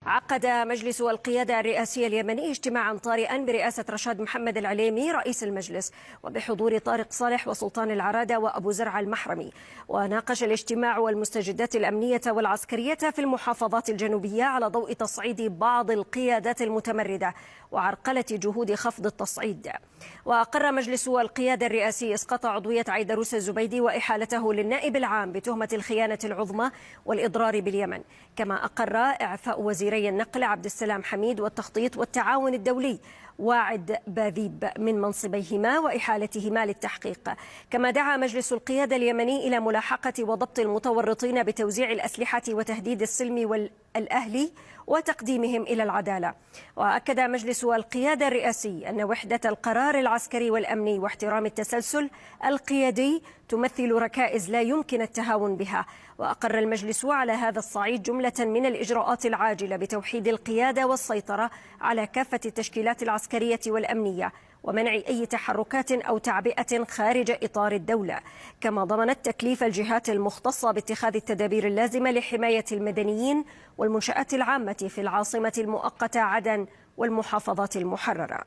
عقد مجلس القيادة الرئاسي اليمني اجتماعا طارئا برئاسة رشاد محمد العليمي رئيس المجلس، وبحضور طارق صالح وسلطان العرادة وأبو زرع المحرمي. وناقش الاجتماع المستجدات الأمنية والعسكرية في المحافظات الجنوبية على ضوء تصعيد بعض القيادات المتمردة وعرقلة جهود خفض التصعيد. وأقر مجلس القيادة الرئاسي إسقاط عضوية عيدروس الزبيدي وإحالته للنائب العام بتهمة الخيانة العظمى والإضرار باليمن، كما أقر إعفاء وزيري النقل عبد السلام حميد والتخطيط والتعاون الدولي واعد باذيب من منصبيهما وإحالتهما للتحقيق. كما دعا مجلس القيادة اليمني إلى ملاحقة وضبط المتورطين بتوزيع الأسلحة وتهديد السلم والأهلي وتقديمهم إلى العدالة. وأكد مجلس القيادة الرئاسي أن وحدة القرار العسكري والأمني واحترام التسلسل القيادي تمثل ركائز لا يمكن التهاون بها. وأقر المجلس على هذا الصعيد جملة من الإجراءات العاجلة بتوحيد القيادة والسيطرة على كافة التشكيلات العسكرية والأمنية ومنع أي تحركات أو تعبئة خارج إطار الدولة. كما ضمنت تكليف الجهات المختصة باتخاذ التدابير اللازمة لحماية المدنيين والمنشآت العامة في العاصمة المؤقتة عدن والمحافظات المحررة.